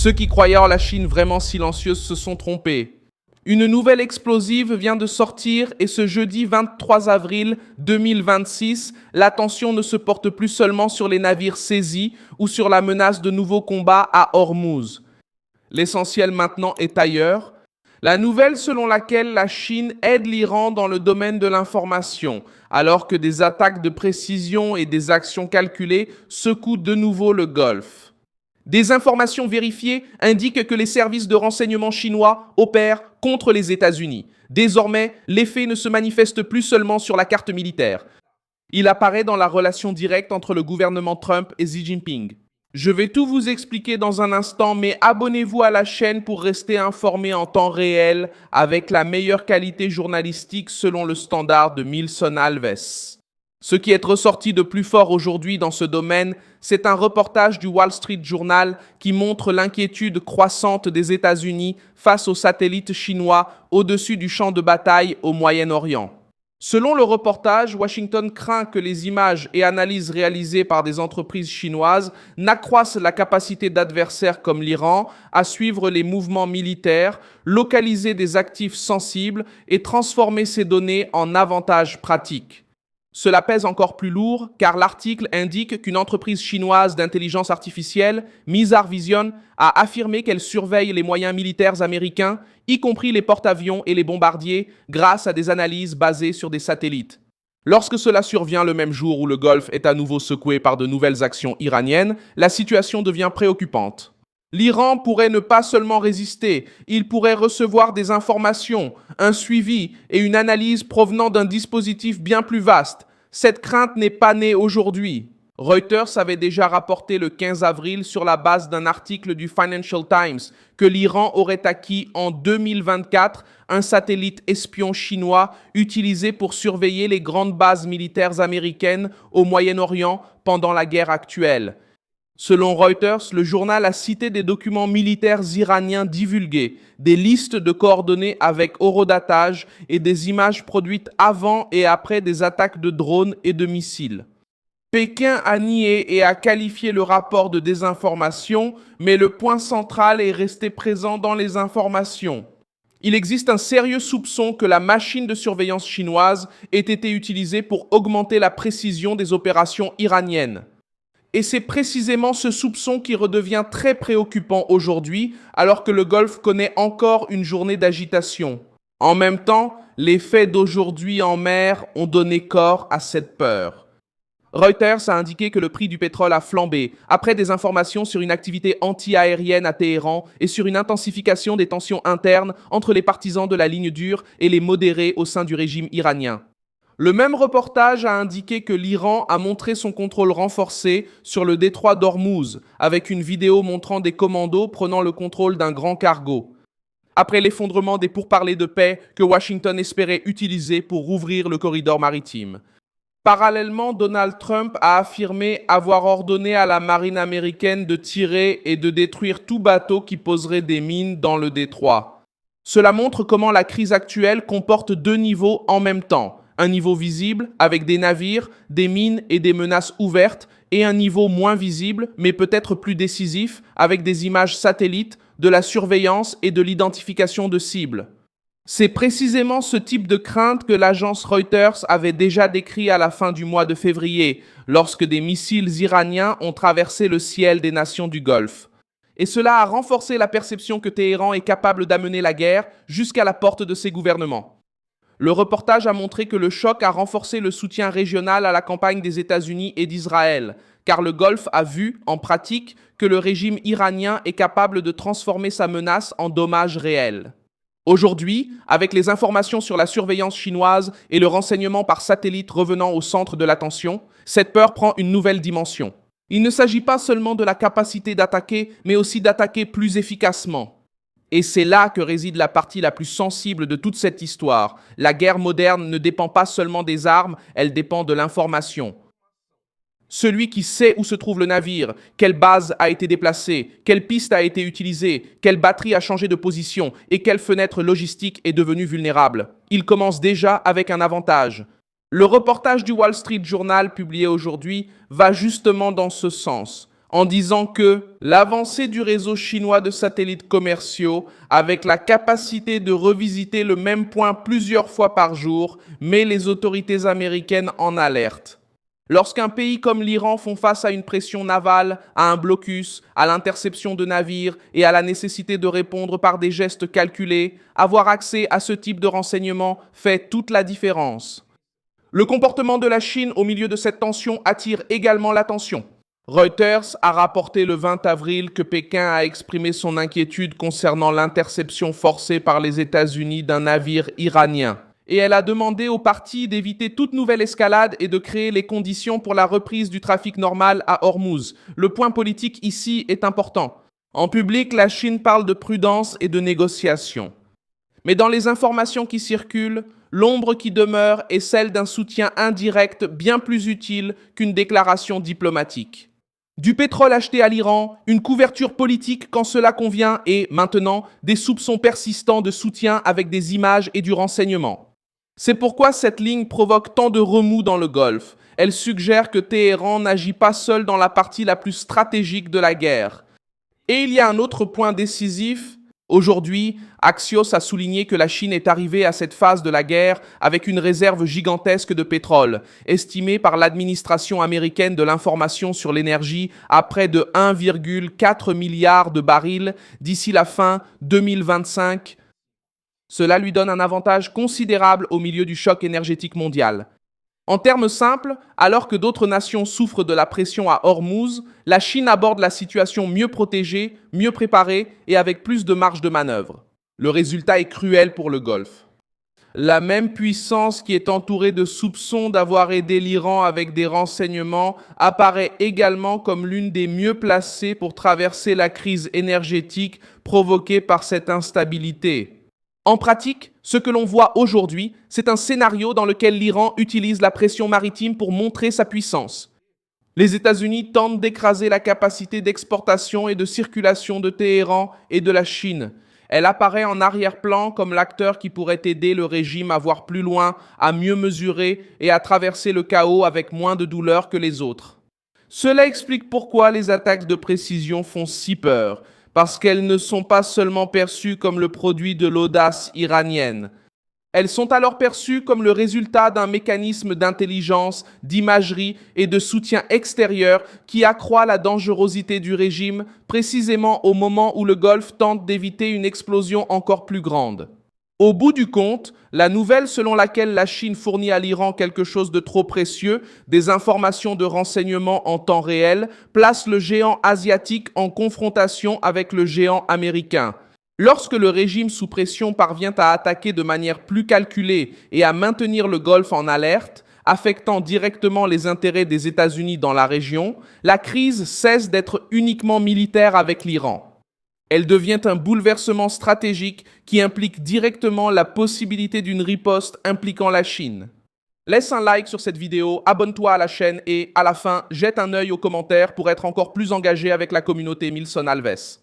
Ceux qui croyaient en la Chine vraiment silencieuse se sont trompés. Une nouvelle explosive vient de sortir et ce jeudi 23 avril 2026, l'attention ne se porte plus seulement sur les navires saisis ou sur la menace de nouveaux combats à Hormuz. L'essentiel maintenant est ailleurs. La nouvelle selon laquelle la Chine aide l'Iran dans le domaine de l'information, alors que des attaques de précision et des actions calculées secouent de nouveau le Golfe. Des informations vérifiées indiquent que les services de renseignement chinois opèrent contre les États-Unis. Désormais, l'effet ne se manifeste plus seulement sur la carte militaire. Il apparaît dans la relation directe entre le gouvernement Trump et Xi Jinping. Je vais tout vous expliquer dans un instant, mais abonnez-vous à la chaîne pour rester informé en temps réel avec la meilleure qualité journalistique selon le standard de Milson Alves. Ce qui est ressorti de plus fort aujourd'hui dans ce domaine, c'est un reportage du Wall Street Journal qui montre l'inquiétude croissante des États-Unis face aux satellites chinois au-dessus du champ de bataille au Moyen-Orient. Selon le reportage, Washington craint que les images et analyses réalisées par des entreprises chinoises n'accroissent la capacité d'adversaires comme l'Iran à suivre les mouvements militaires, localiser des actifs sensibles et transformer ces données en avantages pratiques. Cela pèse encore plus lourd car l'article indique qu'une entreprise chinoise d'intelligence artificielle, Mizar Vision, a affirmé qu'elle surveille les moyens militaires américains, y compris les porte-avions et les bombardiers, grâce à des analyses basées sur des satellites. Lorsque cela survient le même jour où le Golfe est à nouveau secoué par de nouvelles actions iraniennes, la situation devient préoccupante. L'Iran pourrait ne pas seulement résister, il pourrait recevoir des informations, un suivi et une analyse provenant d'un dispositif bien plus vaste. Cette crainte n'est pas née aujourd'hui. Reuters avait déjà rapporté le 15 avril sur la base d'un article du Financial Times que l'Iran aurait acquis en 2024 un satellite espion chinois utilisé pour surveiller les grandes bases militaires américaines au Moyen-Orient pendant la guerre actuelle. Selon Reuters, le journal a cité des documents militaires iraniens divulgués, des listes de coordonnées avec horodatage et des images produites avant et après des attaques de drones et de missiles. Pékin a nié et a qualifié le rapport de désinformation, mais le point central est resté présent dans les informations. Il existe un sérieux soupçon que la machine de surveillance chinoise ait été utilisée pour augmenter la précision des opérations iraniennes. Et c'est précisément ce soupçon qui redevient très préoccupant aujourd'hui, alors que le Golfe connaît encore une journée d'agitation. En même temps, les faits d'aujourd'hui en mer ont donné corps à cette peur. Reuters a indiqué que le prix du pétrole a flambé, après des informations sur une activité anti-aérienne à Téhéran et sur une intensification des tensions internes entre les partisans de la ligne dure et les modérés au sein du régime iranien. Le même reportage a indiqué que l'Iran a montré son contrôle renforcé sur le détroit d'Ormuz, avec une vidéo montrant des commandos prenant le contrôle d'un grand cargo. Après l'effondrement des pourparlers de paix que Washington espérait utiliser pour rouvrir le corridor maritime. Parallèlement, Donald Trump a affirmé avoir ordonné à la marine américaine de tirer et de détruire tout bateau qui poserait des mines dans le détroit. Cela montre comment la crise actuelle comporte deux niveaux en même temps. Un niveau visible, avec des navires, des mines et des menaces ouvertes, et un niveau moins visible, mais peut-être plus décisif, avec des images satellites, de la surveillance et de l'identification de cibles. C'est précisément ce type de crainte que l'agence Reuters avait déjà décrit à la fin du mois de février, lorsque des missiles iraniens ont traversé le ciel des nations du Golfe. Et cela a renforcé la perception que Téhéran est capable d'amener la guerre jusqu'à la porte de ses gouvernements. Le reportage a montré que le choc a renforcé le soutien régional à la campagne des États-Unis et d'Israël, car le Golfe a vu, en pratique, que le régime iranien est capable de transformer sa menace en dommages réels. Aujourd'hui, avec les informations sur la surveillance chinoise et le renseignement par satellite revenant au centre de l'attention, cette peur prend une nouvelle dimension. Il ne s'agit pas seulement de la capacité d'attaquer, mais aussi d'attaquer plus efficacement. Et c'est là que réside la partie la plus sensible de toute cette histoire. La guerre moderne ne dépend pas seulement des armes, elle dépend de l'information. Celui qui sait où se trouve le navire, quelle base a été déplacée, quelle piste a été utilisée, quelle batterie a changé de position et quelle fenêtre logistique est devenue vulnérable. Il commence déjà avec un avantage. Le reportage du Wall Street Journal publié aujourd'hui va justement dans ce sens. en disant que l'avancée du réseau chinois de satellites commerciaux, avec la capacité de revisiter le même point plusieurs fois par jour, met les autorités américaines en alerte. Lorsqu'un pays comme l'Iran font face à une pression navale, à un blocus, à l'interception de navires et à la nécessité de répondre par des gestes calculés, avoir accès à ce type de renseignements fait toute la différence. Le comportement de la Chine au milieu de cette tension attire également l'attention. Reuters a rapporté le 20 avril que Pékin a exprimé son inquiétude concernant l'interception forcée par les États-Unis d'un navire iranien. Et elle a demandé aux parties d'éviter toute nouvelle escalade et de créer les conditions pour la reprise du trafic normal à Hormuz. Le point politique ici est important. En public, la Chine parle de prudence et de négociation. Mais dans les informations qui circulent, l'ombre qui demeure est celle d'un soutien indirect bien plus utile qu'une déclaration diplomatique. Du pétrole acheté à l'Iran, une couverture politique quand cela convient et, maintenant, des soupçons persistants de soutien avec des images et du renseignement. C'est pourquoi cette ligne provoque tant de remous dans le Golfe. Elle suggère que Téhéran n'agit pas seul dans la partie la plus stratégique de la guerre. Et il y a un autre point décisif. Aujourd'hui, Axios a souligné que la Chine est arrivée à cette phase de la guerre avec une réserve gigantesque de pétrole, estimée par l'administration américaine de l'information sur l'énergie à près de 1,4 milliard de barils d'ici la fin 2025. Cela lui donne un avantage considérable au milieu du choc énergétique mondial. En termes simples, alors que d'autres nations souffrent de la pression à Hormuz, la Chine aborde la situation mieux protégée, mieux préparée et avec plus de marge de manœuvre. Le résultat est cruel pour le Golfe. La même puissance qui est entourée de soupçons d'avoir aidé l'Iran avec des renseignements apparaît également comme l'une des mieux placées pour traverser la crise énergétique provoquée par cette instabilité. En pratique, ce que l'on voit aujourd'hui, c'est un scénario dans lequel l'Iran utilise la pression maritime pour montrer sa puissance. Les États-Unis tentent d'écraser la capacité d'exportation et de circulation de Téhéran et de la Chine. Elle apparaît en arrière-plan comme l'acteur qui pourrait aider le régime à voir plus loin, à mieux mesurer et à traverser le chaos avec moins de douleur que les autres. Cela explique pourquoi les attaques de précision font si peur. Parce qu'elles ne sont pas seulement perçues comme le produit de l'audace iranienne. Elles sont alors perçues comme le résultat d'un mécanisme d'intelligence, d'imagerie et de soutien extérieur qui accroît la dangerosité du régime précisément au moment où le Golfe tente d'éviter une explosion encore plus grande. Au bout du compte, la nouvelle selon laquelle la Chine fournit à l'Iran quelque chose de trop précieux, des informations de renseignement en temps réel, place le géant asiatique en confrontation avec le géant américain. Lorsque le régime sous pression parvient à attaquer de manière plus calculée et à maintenir le Golfe en alerte, affectant directement les intérêts des États-Unis dans la région, la crise cesse d'être uniquement militaire avec l'Iran. Elle devient un bouleversement stratégique qui implique directement la possibilité d'une riposte impliquant la Chine. Laisse un like sur cette vidéo, abonne-toi à la chaîne et, à la fin, jette un œil aux commentaires pour être encore plus engagé avec la communauté Milson Alves.